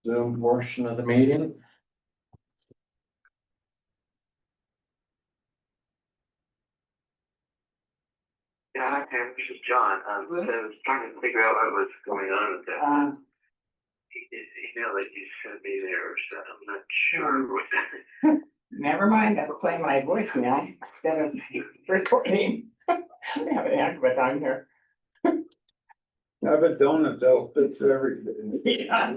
Zoom portion of the meeting. Yeah, hi Pam, this is John. I was trying to figure out what was going on with that email that you sent me there, so I'm not sure what that. Never mind, I'll play my voicemail instead of recording. I have an Android on here. Have a donut, they'll fix everything. Yeah.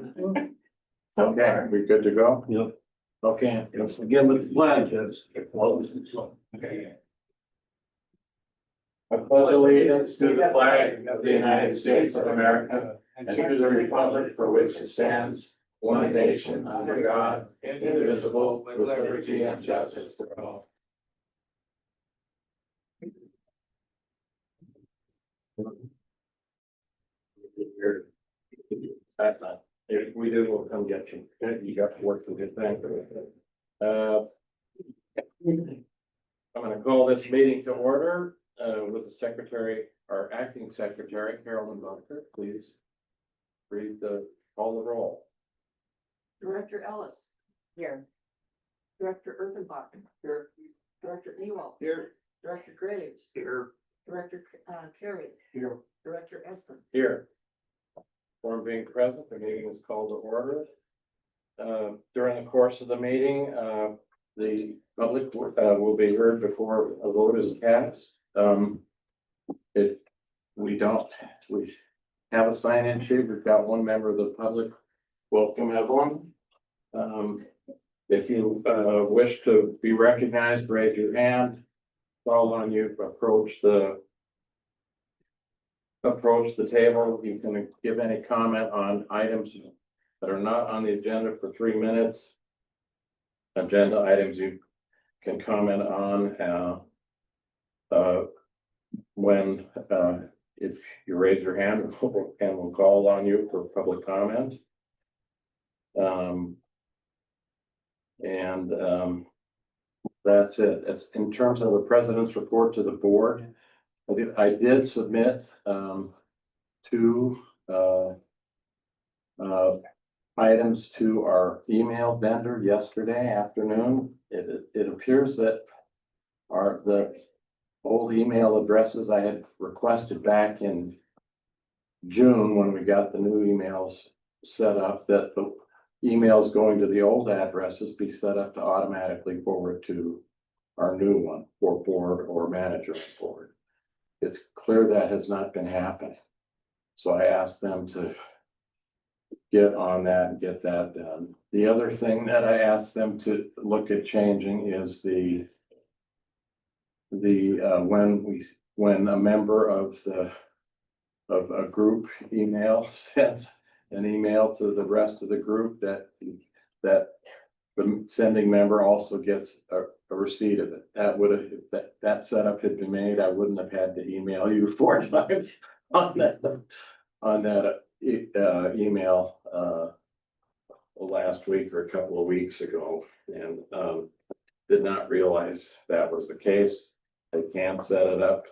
So Okay, far. we good to go? Yep. Okay, let's begin with the pledges. Okay. I pledge allegiance to the flag of the United States of America and to the republic for which it stands, one nation under God, indivisible, with liberty and justice for all. If we do, we'll come get you. You got to work for good thing. I'm gonna call this meeting to order, with the secretary, our acting secretary, Carolyn Bunker, please. Call the roll. Director Ellis. Here. Director Urbanbach. Here. Director Ewald. Here. Director Graves. Here. Director Carey. Here. Director Espen. Here. Quorum being present, the meeting is called to order. During the course of the meeting, the public will be heard before a vote is cast. If we have a sign-in sheet, we've got one member of the public. Welcome everyone. If you wish to be recognized, raise your hand. Call on you, approach the table. You can give any comment on items that are not on the agenda for 3 minutes. Agenda items you can comment on, when, if you raise your hand and we'll call on you for public comment. That's it. As in terms of the president's report to the board, I did submit, 2, items to our email vendor yesterday afternoon. It appears that the old email addresses I had requested back in June when we got the new emails set up, that the emails going to the old addresses be set up to automatically forward to our new one for board or manager board. It's clear that has not been happening. So I asked them to get on that and get that done. The other thing that I asked them to look at changing is when a member of a group email sends an email to the rest of the group, that the sending member also gets a receipt of it. That would have, if that setup had been made, I wouldn't have had to email you 4 times on that email last week or a couple of weeks ago, and did not realize that was the case. They can't set it up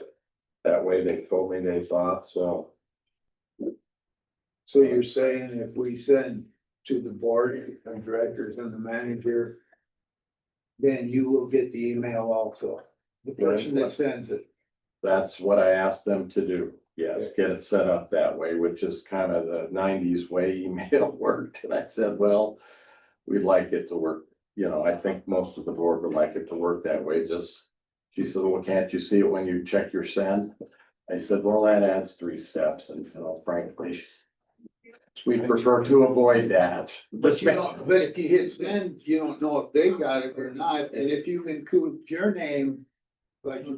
that way. They told me they thought so. So you're saying if we send to the board of directors and the manager, then you will get the email also, the person that sends it. That's what I asked them to do. Yes, get it set up that way, which is kind of the 90s way email worked. And I said, well, we'd like it to work. You know, I think most of the board would like it to work that way. She said, well, can't you see it when you check your send? I said, well, that adds 3 steps, and frankly, we prefer to avoid that. But if you hit send, you don't know if they got it or not, and if you include your name, like you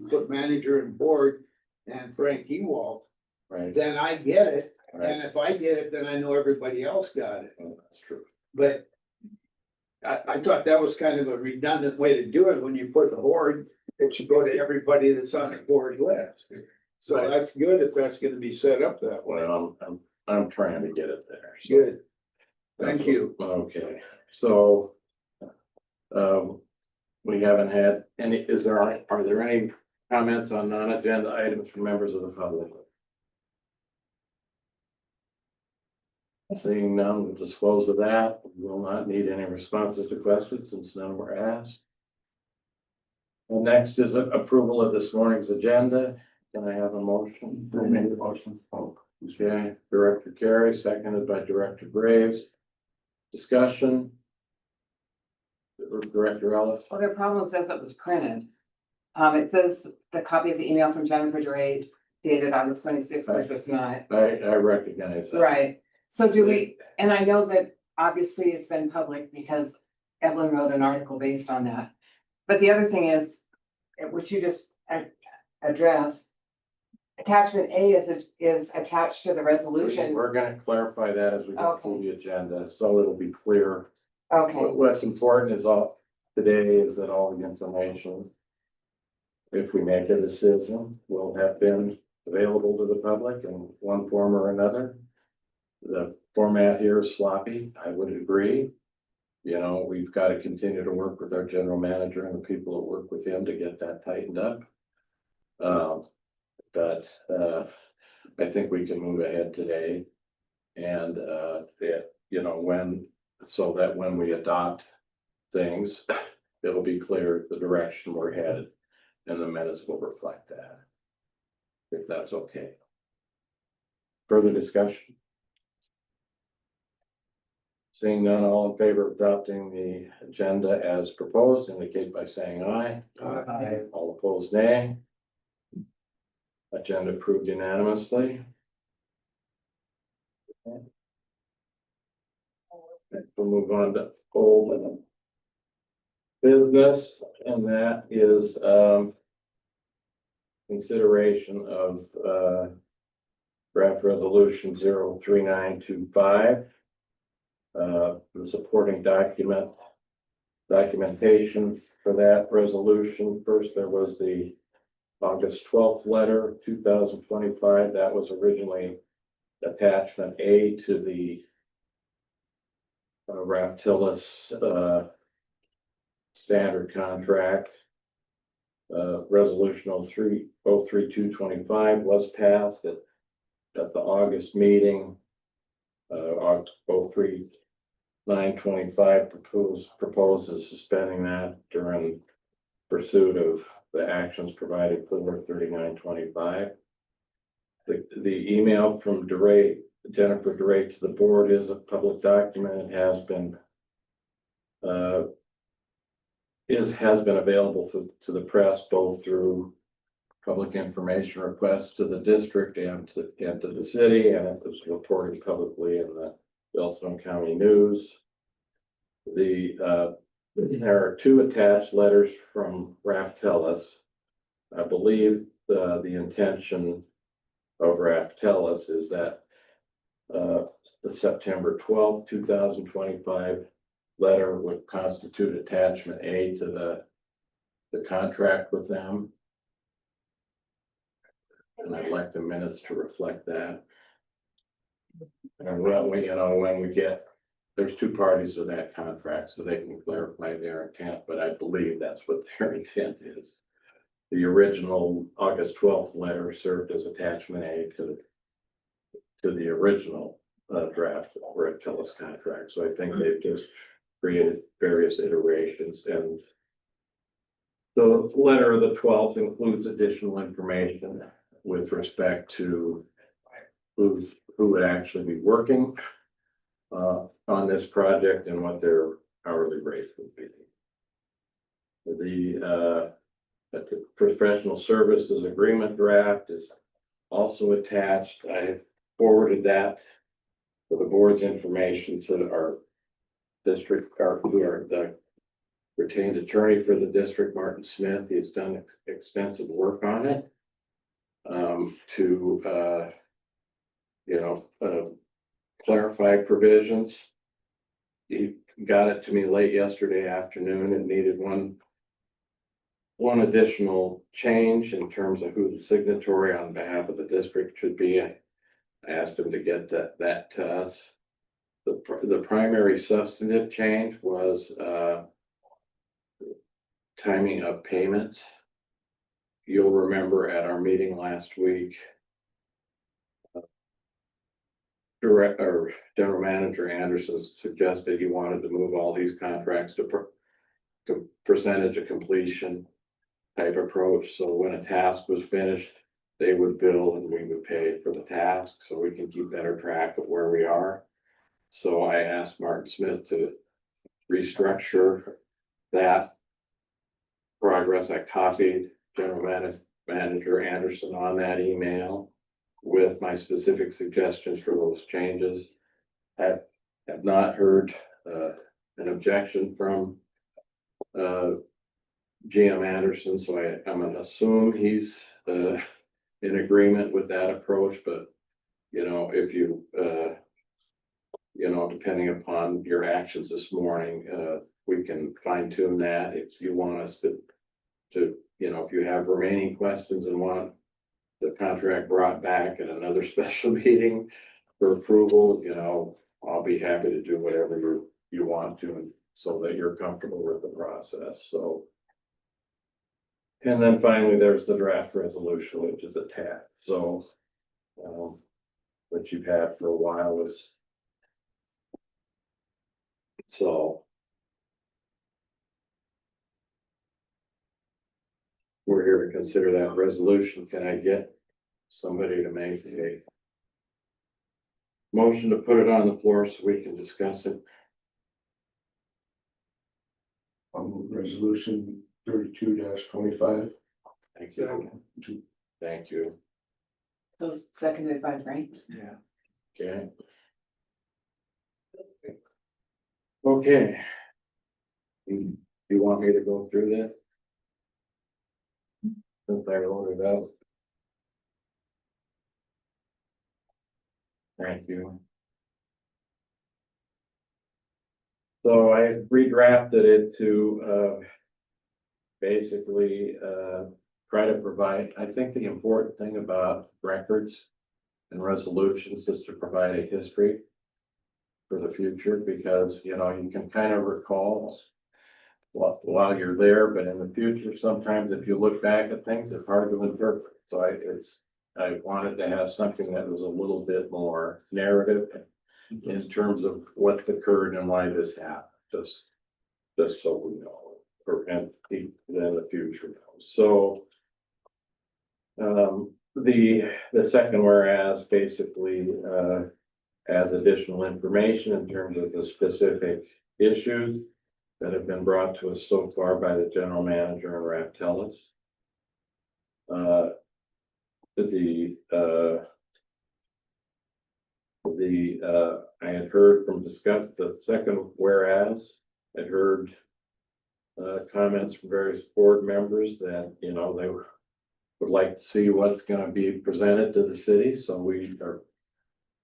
put manager and board and Frank Ewald, Right, then I get it, right. and if I get it, then I know everybody else got it. Well, that's true. But I thought that was kind of a redundant way to do it. When you put the board, it should go to everybody that's on the board list. So Right. that's good if that's gonna be set up that way. Well, I'm trying to get it there. So Good. that's Thank you. Okay, so. We haven't had any, are there any comments on non-agenda items from members of the public? Seeing none, we'll dispose of that. We will not need any responses to questions since none were asked. And next is approval of this morning's agenda. Can I have a motion? Motion. Okay, Director Carey, seconded by Director Graves. Discussion. Director Ellis. Well, their problem says it was printed. It says the copy of the email from Jennifer DeRay dated August 26th, which was not. I recognize that. Right, so do we, and I know that obviously it's been public because Evelyn wrote an article based on that. But the other thing is, which you just addressed. Attachment A is attached to the resolution. We're gonna clarify that as we go through the agenda, so it'll be clear. Okay, What's important is today is that all the information, if we make a decision, will have been available to the public in one form or another. The format here is sloppy, I would agree. You know, we've got to continue to work with our general manager and the people that work with him to get that tightened up. But I think we can move ahead today. And you know, so that when we adopt things, it'll be clear the direction we're headed. And the minutes will reflect that. If that's okay. Further discussion? Seeing none, all in favor of adopting the agenda as proposed, indicate by saying aye. Aye. All opposed, nay. Agenda approved unanimously. We'll move on to old business, and that is consideration of draft resolution 03925. The supporting documentation for that resolution. First, there was the August 12th letter, 2025. That was originally attachment A to the Raftillus standard contract. Resolution 03225 was passed at the August meeting. 03925 proposes suspending that during pursuit of the actions provided for 3925. The email from Jennifer DeRay to the board is a public document. It has been available to the press, both through public information requests to the district and to the city, and it was reported publicly in the Yellowstone County News. There are two attached letters from Raftillus. I believe the intention of Raftillus is that the September 12th, 2025 letter would constitute attachment A to the contract with them. And I'd like the minutes to reflect that. And when we get, there's two parties to that contract, so they can clarify their intent, but I believe that's what their intent is. The original August 12th letter served as attachment A to the original draft of Raftillus contract. So I think they've just created various iterations, and the letter of the 12th includes additional information with respect to who would actually be working on this project and what their hourly rate would be. The professional services agreement draft is also attached. I forwarded that for the board's information to our district, the retained attorney for the district, Martin Smith. He has done extensive work on it to clarify provisions. He got it to me late yesterday afternoon and needed one additional change in terms of who the signatory on behalf of the district should be. I asked him to get that to us. The primary substantive change was timing of payments. You'll remember at our meeting last week, General Manager Anderson suggested he wanted to move all these contracts to percentage of completion type approach, so when a task was finished, they would bill and we would pay for the task, so we can keep better track of where we are. So I asked Martin Smith to restructure that progress. I copied Manager Anderson on that email with my specific suggestions for those changes. Have not heard an objection from GM Anderson, so I'm gonna assume he's in agreement with that approach, but you know, if you you know, depending upon your actions this morning, we can fine tune that if you want us to, you know, if you have remaining questions and want the contract brought back at another special meeting for approval, you know, I'll be happy to do whatever you want to, so that you're comfortable with the process, so. And then finally, there's the draft resolution, which is attached, so. Which you've had for a while is. So. We're here to consider that resolution. Can I get somebody to make a motion to put it on the floor so we can discuss it? Resolution 32-25. Thank you. Thank you. So seconded by Frank. Yeah. Okay. Okay. You want me to go through that? Since I wrote it out. Thank you. So I redrafted it to, basically, try to provide, I think the important thing about records and resolutions is to provide a history for the future, because, you know, you can kind of recall while you're there, but in the future, sometimes if you look back at things, it's hard to interpret. So I wanted to have something that was a little bit more narrative in terms of what occurred and why this happened, just so we know, and then the future knows. So the second whereas basically adds additional information in terms of the specific issues that have been brought to us so far by the general manager and Raftellus. I had heard from the second whereas, I'd heard comments from various board members that, you know, they would like to see what's gonna be presented to the city, so we are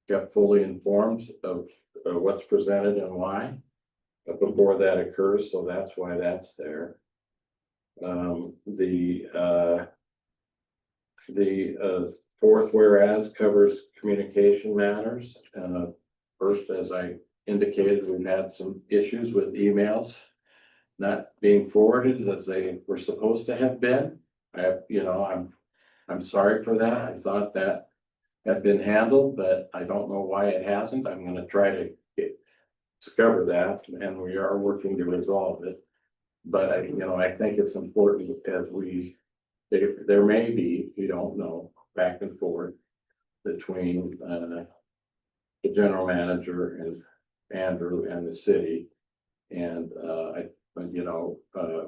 kept fully informed of what's presented and why before that occurs, so that's why that's there. The fourth whereas covers communication matters. First, as I indicated, we've had some issues with emails not being forwarded as they were supposed to have been. I'm sorry for that. I thought that had been handled, but I don't know why it hasn't. I'm gonna try to discover that, and we are working to resolve it. But I think it's important as there may be, we don't know, back and forth between the general manager and Andrew and the city. And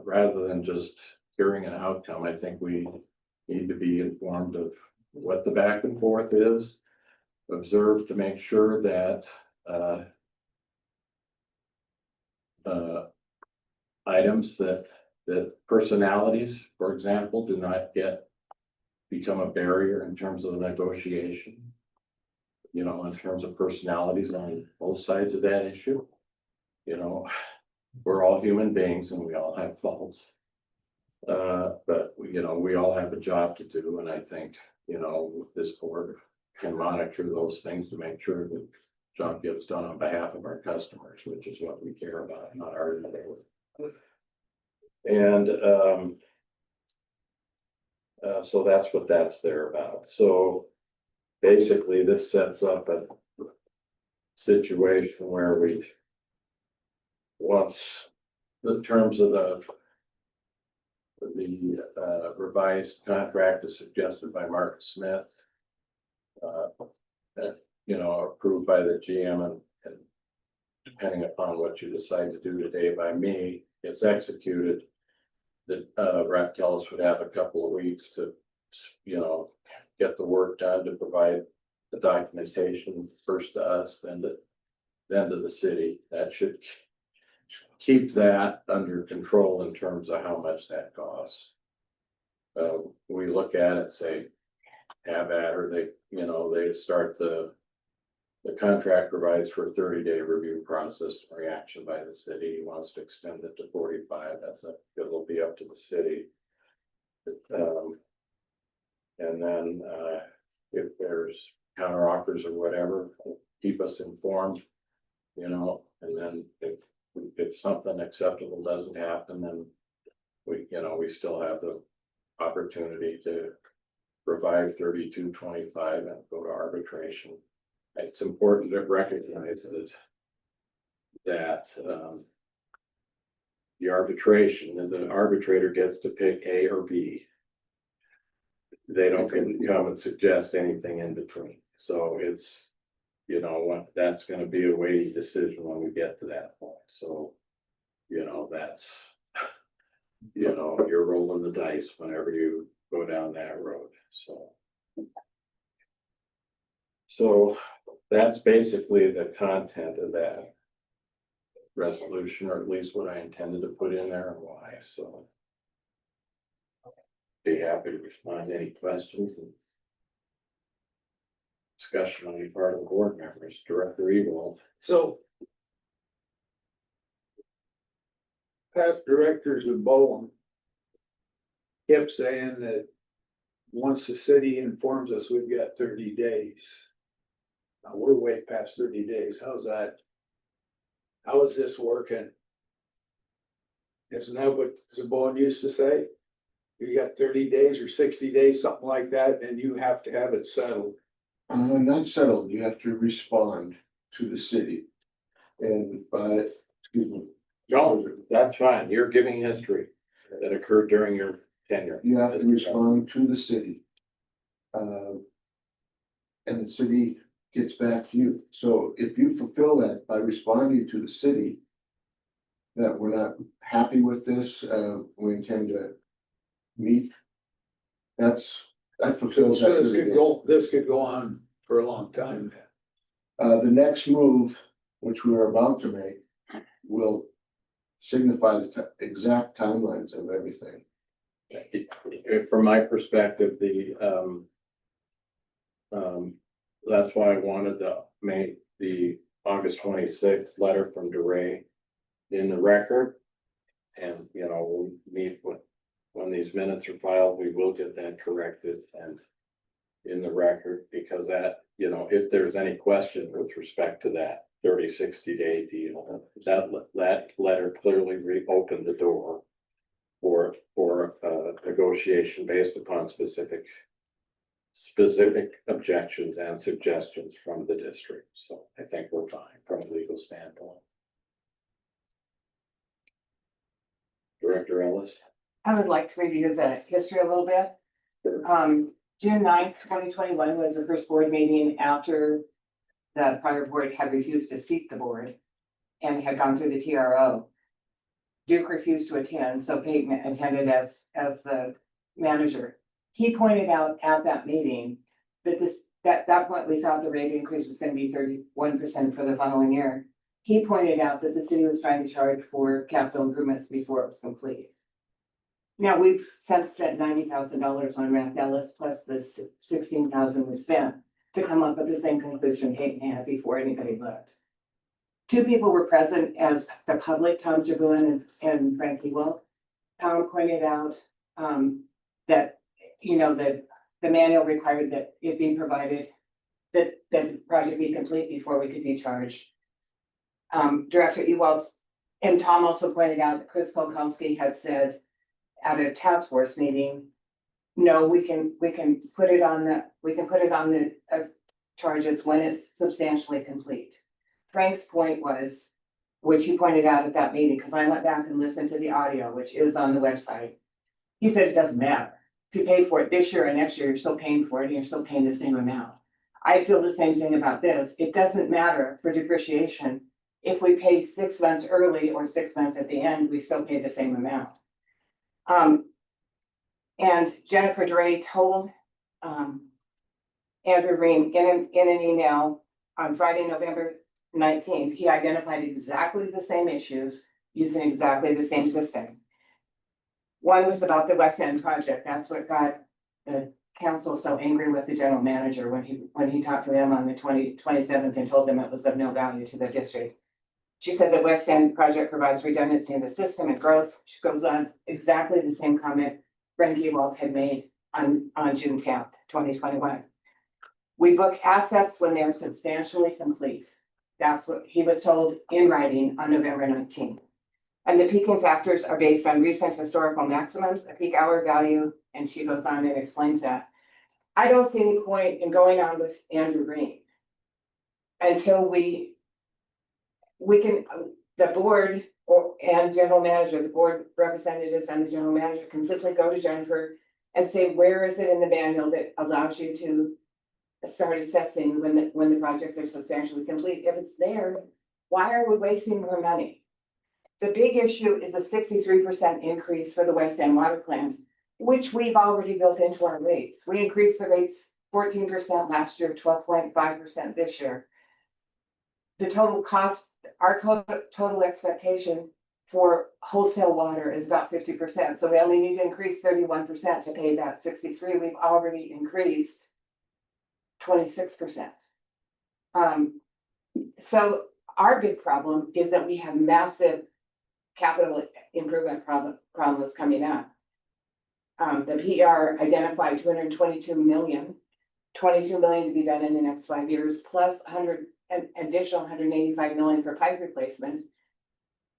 rather than just hearing an outcome, I think we need to be informed of what the back and forth is, observe to make sure that items that personalities, for example, do not become a barrier in terms of the negotiation. You know, in terms of personalities on both sides of that issue. You know, we're all human beings and we all have faults. But we all have a job to do, and I think, this board can monitor those things to make sure that job gets done on behalf of our customers, which is what we care about, not our. And so that's what that's there about. So basically, this sets up situation where once the terms of the revised contract is suggested by Mark Smith. Approved by the GM and depending upon what you decide to do today by me, it's executed. That Ref Tellis would have a couple of weeks to, get the work done to provide the documentation first to us, then to the city. That should keep that under control in terms of how much that costs. We look at it, say, have at her, they start the contract provides for a 30-day review process and reaction by the city. He wants to extend it to 45. It'll be up to the city. And then if there's counter offers or whatever, keep us informed, and then if something acceptable doesn't happen, then we still have the opportunity to provide 3225 and go to arbitration. It's important to recognize that the arbitration and the arbitrator gets to pick A or B. They don't come and suggest anything in between. So it's, that's going to be a weighty decision when we get to that point. So, that's, you're rolling the dice whenever you go down that road. So that's basically the content of that resolution, or at least what I intended to put in there and why. So be happy to respond to any questions and discussion on any part of the board members. Director Ewald. So. Past directors of Bowen kept saying that once the city informs us, we've got 30 days. Now, we're way past 30 days. How's that? How is this working? Isn't that what Bowen used to say? You got 30 days or 60 days, something like that, and you have to have it settled. Not settled, you have to respond to the city. And excuse me, No, that's fine. You're giving history that occurred during your tenure. you have to respond to the city. And the city gets back to you. So if you fulfill that by responding to the city, that we're not happy with this, we intend to meet. That fulfills So that. this could go on for a long time. The next move, which we are about to make, will signify the exact timelines of everything. From my perspective, that's why I wanted to make the August 26th letter from DeRay in the record. And, we'll meet when these minutes are filed, we will get that corrected and in the record, because that, if there's any question with respect to that 30-60 day deal, that letter clearly reopened the door for negotiation based upon specific objections and suggestions from the district. So I think we're fine from a legal standpoint. Director Ellis. I would like to review the history a little bit. June 9th, 2021 was the first board meeting after the prior board had refused to seat the board and had gone through the TRO. Duke refused to attend, so Peyton attended as the manager. He pointed out at that meeting that at that point, we thought the rate increase was going to be 31% for the following year. He pointed out that the city was trying to charge for capital improvements before it was complete. Now, we've since spent $90,000 on Ref Tellis plus the $16,000 we spent to come up with the same conclusion Peyton had before anybody looked. Two people were present as the public, Tom Zerbuin and Frank Ewald. Tom pointed out that, that the manual required that it be provided, that the project be complete before we could be charged. Director Ewald and Tom also pointed out that Chris Kolkowski had said at a task force meeting, no, we can put it on the charges when it's substantially complete. Frank's point was, which he pointed out at that meeting, because I went back and listened to the audio, which is on the website. He said it doesn't matter. If you pay for it this year or next year, you're still paying for it and you're still paying the same amount. I feel the same thing about this. It doesn't matter for depreciation. If we pay 6 months early or 6 months at the end, we still pay the same amount. And Jennifer Dray told Andrew Green in an email on Friday, November 19th, he identified exactly the same issues using exactly the same system. One was about the West End project. That's what got the council so angry with the general manager when he talked to them on the 27th and told them it was of no value to the district. She said the West End project provides redundancy in the system and growth. She goes on exactly the same comment Brent Ewald had made on June 10th, 2021. We book assets when they're substantially complete. That's what he was told in writing on November 19th. And the peaking factors are based on recent historical maximums, a peak hour value, and she goes on and explains that. I don't see any point in going on with Andrew Green until we can, the board and general manager, the board representatives and the general manager can simply go to Jennifer and say, where is it in the manual that allows you to start assessing when the projects are substantially complete? If it's there, why are we wasting more money? The big issue is a 63% increase for the West End water plant, which we've already built into our rates. We increased the rates 14% last year, 12.5% this year. The total cost, our total expectation for wholesale water is about 50%. So we only need to increase 31% to pay that 63%. We've already increased 26%. So our big problem is that we have massive capital improvement problems coming up. The PR identified 222 million, 22 million to be done in the next 5 years, plus an additional 185 million for pipe replacement.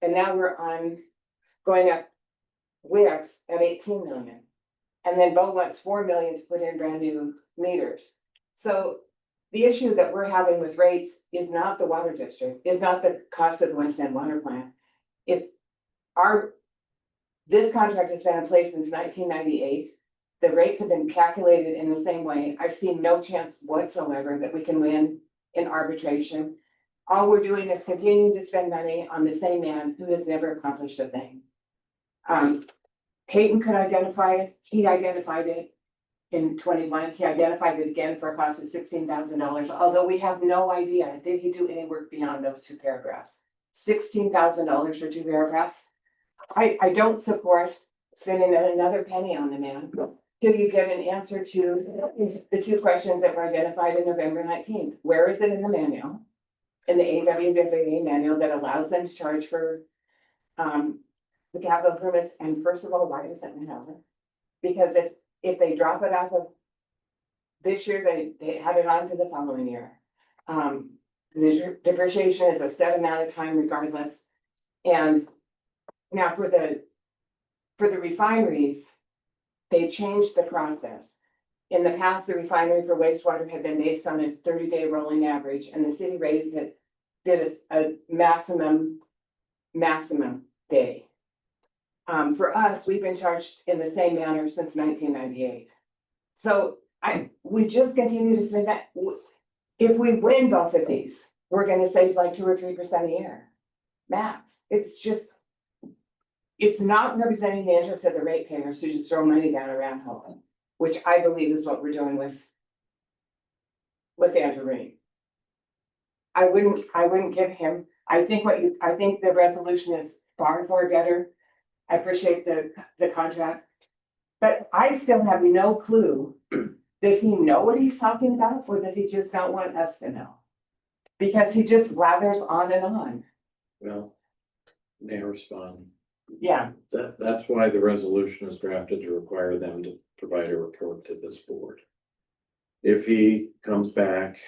And now we're on going up Wix at 18 million. And then Bo wants 4 million to put in brand new meters. So the issue that we're having with rates is not the water district, is not the cost of the West End water plant. It's this contract has been in place since 1998. The rates have been calculated in the same way. I've seen no chance whatsoever that we can win in arbitration. All we're doing is continuing to spend money on the same man who has never accomplished a thing. Peyton could identify it. He identified it in 21. He identified it again for a cost of $16,000, although we have no idea. Did he do any work beyond those 2 paragraphs? $16,000 for 2 paragraphs. I don't support spending another penny on the man till you get an answer to the 2 questions that were identified in November 19th. Where is it in the manual? In the AWWA manual that allows them to charge for the capital permits? And first of all, why does it matter? Because if they drop it off of this year, they have it on to the following year. The depreciation is a set amount of time regardless. And now for the refineries, they changed the process. In the past, the refinery for wastewater had been based on a 30-day rolling average, and the city raised it, did a maximum day. For us, we've been charged in the same manner since 1998. So we just continue to spend that. If we win both of these, we're gonna save like 2 or 3% a year, max. It's not representing the interest of the ratepayers to just throw money down a rat hole, which I believe is what we're doing with Andrew Green. I wouldn't give him, I think the resolution is far better. I appreciate the contract, but I still have no clue. Does he know what he's talking about, or does he just not want us to know? Because he just blathers on and on. Well, may I respond? Yeah, That's why the resolution is drafted to require them to provide a report to this board. If he comes back,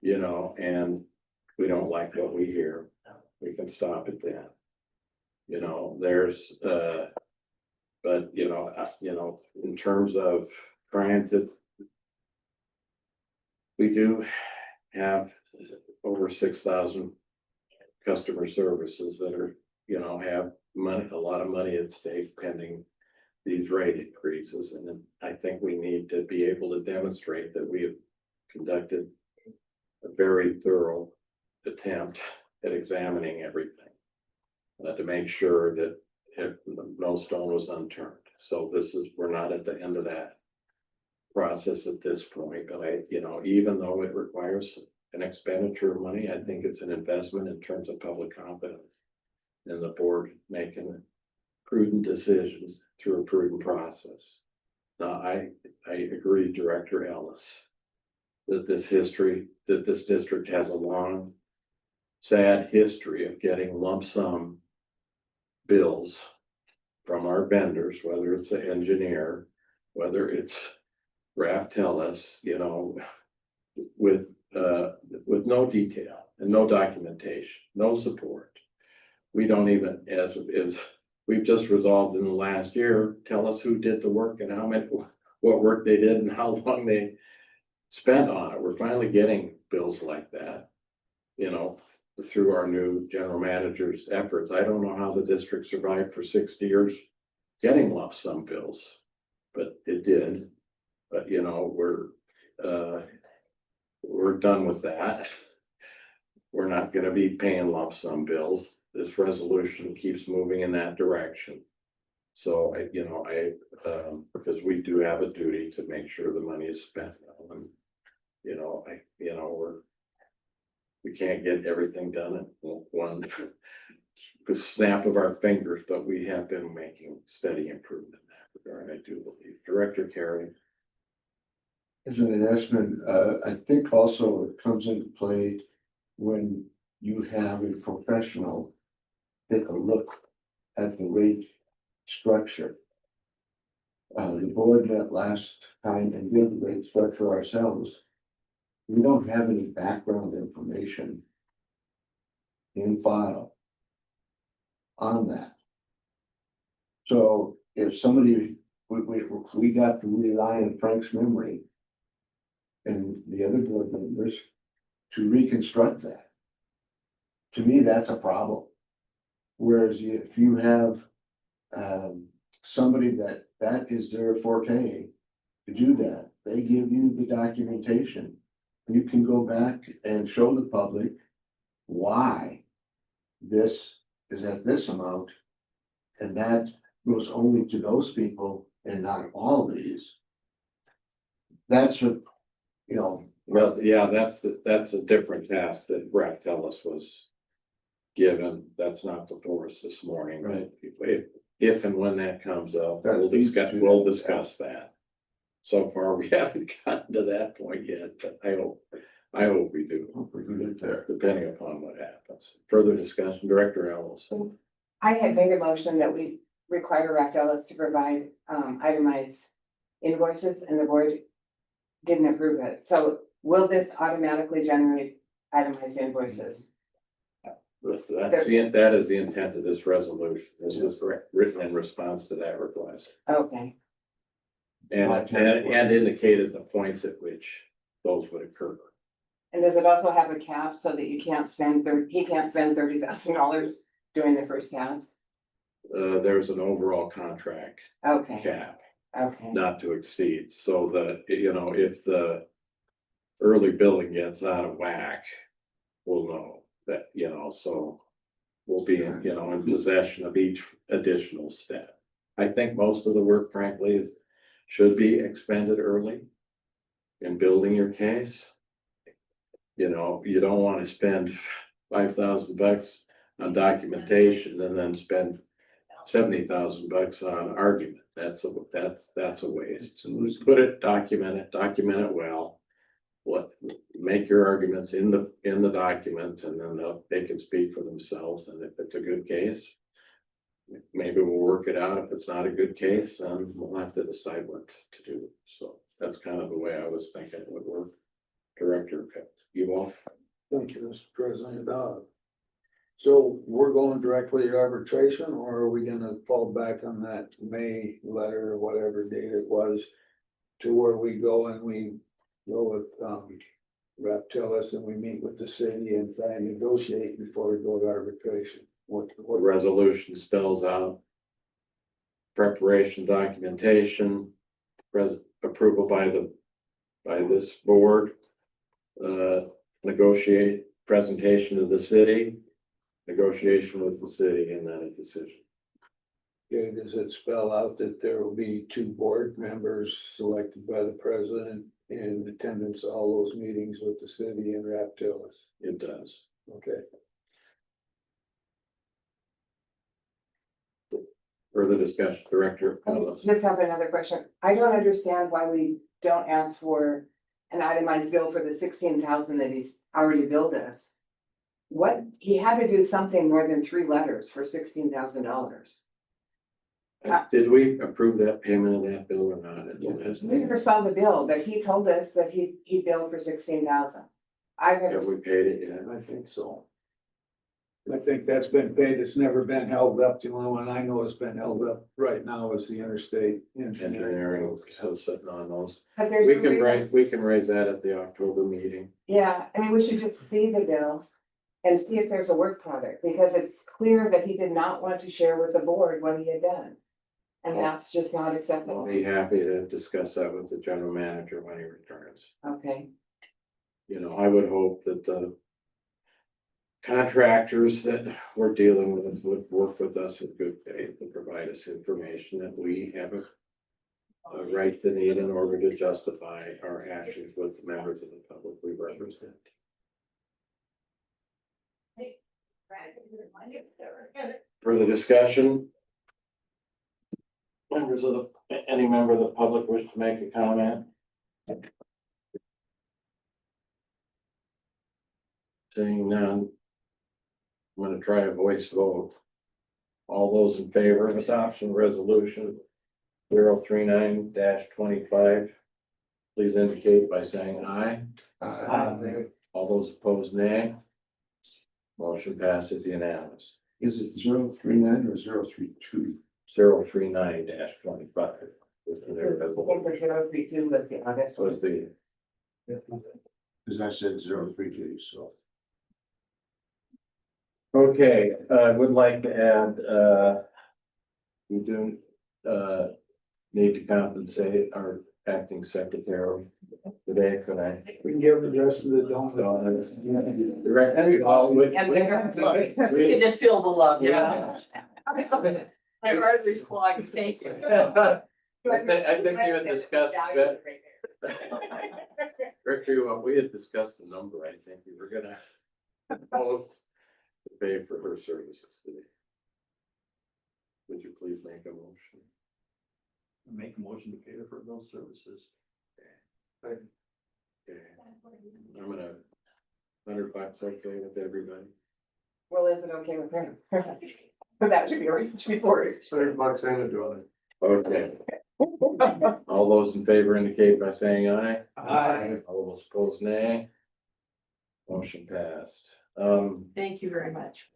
and we don't like what we hear, we can stop it then. But in terms of trying to, we do have over 6,000 customer services that are, have money, a lot of money at stake pending these rate increases. And then I think we need to be able to demonstrate that we have conducted a very thorough attempt at examining everything to make sure that no stone was unturned. So we're not at the end of that process at this point, but even though it requires an expenditure of money, I think it's an investment in terms of public confidence in the board making prudent decisions through a prudent process. Now, I agree, Director Ellis, that this district has a long, sad history of getting lump sum bills from our vendors, whether it's an engineer, whether it's Raftellus, with no detail and no documentation, no support. We don't even, as we've just resolved in the last year, tell us who did the work and what work they did and how long they spent on it. We're finally getting bills like that, through our new general manager's efforts. I don't know how the district survived for 60 years getting lump sum bills, but it did. But we're done with that. We're not gonna be paying lump sum bills. This resolution keeps moving in that direction. So because we do have a duty to make sure the money is spent. And, we can't get everything done at one snap of our fingers, but we have been making steady improvement in that regard, I do believe. Director Carey. As an investment, I think also it comes into play when you have a professional take a look at the rate structure. The board met last time and did the rate structure ourselves. We don't have any background information in file on that. So if somebody, we got to rely on Frank's memory and the other board members to reconstruct that. To me, that's a problem. Whereas if you have somebody that is their forte to do that, they give you the documentation. You can go back and show the public why this is at this amount. And that goes only to those people and not all of these. That's what, Well, yeah, that's a different task that Raftellus was given. That's not before us this morning, Right. If and when that comes up, That we'll needs discuss, to- we'll discuss that. So far, we haven't gotten to that point yet, but I hope we do, we can get there. depending upon what happens. Further discussion, Director Ellis. I had made a motion that we require Raftellus to provide itemized invoices and the board didn't approve it. So will this automatically generate itemized invoices? That is the intent of this resolution. This was written in response to that request. Okay, And indicated the points at which those would occur. and does it also have a cap so that he can't spend $30,000 doing the first task? There's an overall contract Okay, cap, okay, not to exceed, so that, if the early billing gets out of whack, we'll know that, so we'll be, in possession of each additional step. I think most of the work, frankly, should be expended early in building your case. You don't want to spend $5,000 on documentation and then spend $70,000 on argument. That's a waste. So document it well. Make your arguments in the documents, and then they can speak for themselves. And if it's a good case, maybe we'll work it out. If it's not a good case, then we'll have to decide what to do. So that's kind of the way I was thinking it would work. Director, you all? Thank you, Mr. President. So we're going directly to arbitration, or are we gonna fall back on that May letter or whatever date it was? To where we go and we go with, Raptillis and we meet with the city and try and negotiate before we go to arbitration. What, resolution spells out preparation documentation, approval by this board, negotiate presentation to the city, negotiation with the city, and then a decision. okay, does it spell out that there will be 2 board members selected by the president in attendance at all those meetings with the city and Raptillis? It does. Okay, Further discussion, Director I Ellis. just have another question. I don't understand why we don't ask for an itemized bill for the 16,000 that he's already billed us. What, he had to do something more than 3 letters for $16,000. Did we approve that payment of that bill or not at the last We meeting? never saw the bill, but he told us that he billed for 16,000. I've never, Have we paid it yet? I think so. I think that's been paid. It's never been held up. The only one I know has been held up right now is the interstate engineering. Engineering, still sitting on those. but there's We no can reason. we can raise that at the October meeting. Yeah, I mean, we should just see the bill and see if there's a work product, because it's clear that he did not want to share with the board what he had done. And that's just not I'll acceptable. be happy to discuss that with the general manager when he returns. Okay, You know, I would hope that the contractors that we're dealing with would work with us in good faith and provide us information that we have a right to need in order to justify our actions with the members of the public we represent. Further discussion? Members of any member of the public wish to make a comment? Seeing none. I'm gonna try a voice vote. All those in favor of adoption resolution 039-25. Please indicate by saying aye. All those opposed, nay. Motion passes unanimous. Is it 039 or 032? 039-25. Was I think the 032 was the August one. the, Because I said 032, so. okay, I would like to add, we do, need to compensate our acting secretary today, could I? We can give the rest of the donut. Directly, all with. And we're gonna- You can just feel the love, Yeah. My arteries clogged, thank you. I think you had discussed that. Ricky, we had discussed a number, I think we were gonna vote to pay for her services today. Would you please make a motion? Make a motion to pay her for those services. Okay. I'm gonna, $100 okay with everybody? Well, is it okay with him? But that should be arranged before. $100 and a dollar. Okay. All those in favor indicate by saying aye. Aye. All those opposed, nay. Motion passed. Thank you very much.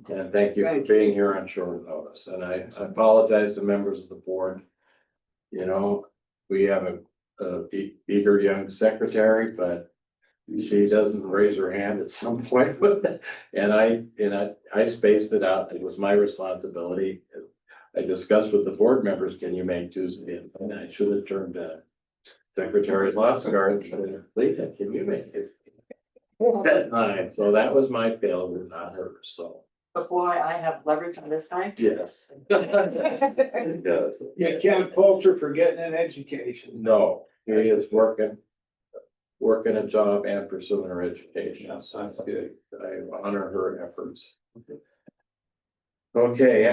And thank you for being here on short notice, and I apologize to members of the board. You know, we have a eager young secretary, but she doesn't raise her hand at some point, and I spaced it out, it was my responsibility. I discussed with the board members, can you make Tuesday, and I should have turned to Secretary Lotsgaard, and said, Lisa, can you make it? That time, so that was my failure, not hers, so, But boy, I have leverage on this time. yes. It does. You can't fault her for getting an education. No, he is working a job and pursuing her education. That sounds good. I honor her efforts. Okay,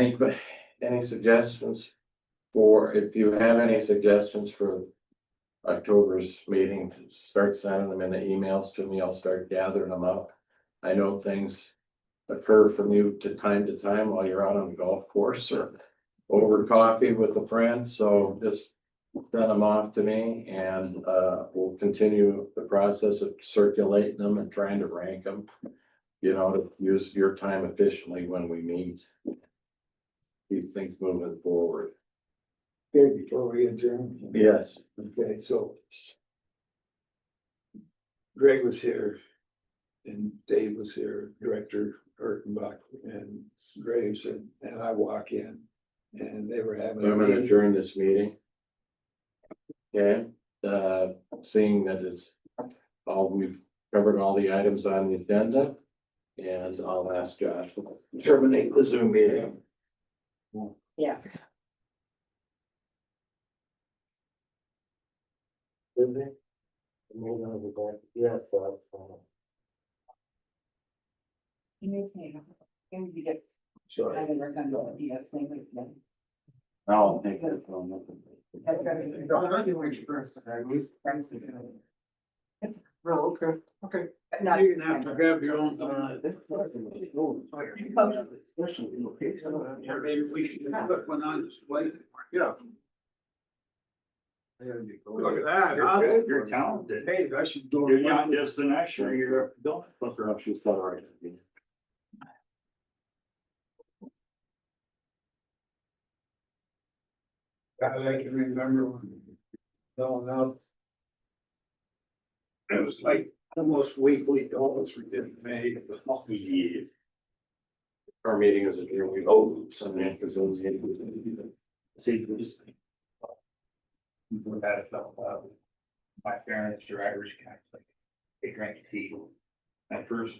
any suggestions if you have any suggestions for October's meeting, start sending them in the emails to me. I'll start gathering them up. I know things occur from you to time while you're out on the golf course or over coffee with a friend, so just send them off to me and we'll continue the process of circulating them and trying to rank them. You know, to use your time efficiently when we meet. Keep things moving forward. Okay, before we adjourn. Yes. Okay, so Greg was here. And Dave was here, Director Erkenbach and Graves, and I walk in. And they were having. I'm a gonna meeting. adjourn this meeting. Okay, seeing that it's all, we've covered all the items on the agenda. And I'll ask Josh to terminate the Zoom meeting. Yeah. Yes. You may say, can you get, Sorry. I haven't worked on the, you have same with them. I'll take it from You were first, but I moved friends to do it. Oh, okay, okay. But not- You're gonna have to grab your own. Yeah, maybe we should put one on this way. Yeah. Look at that. huh? You're talented. Hey, I should go. You're not just an usher, you're a don't. Look her up, she's got all right. I can remember when. Going out. It was like almost weekly, almost within May. Yeah. Our meeting is adjourned. We, oh, Sunday, because it was. See, this thing. What that felt about. My parents are Irish Catholic. They drank tea. At first,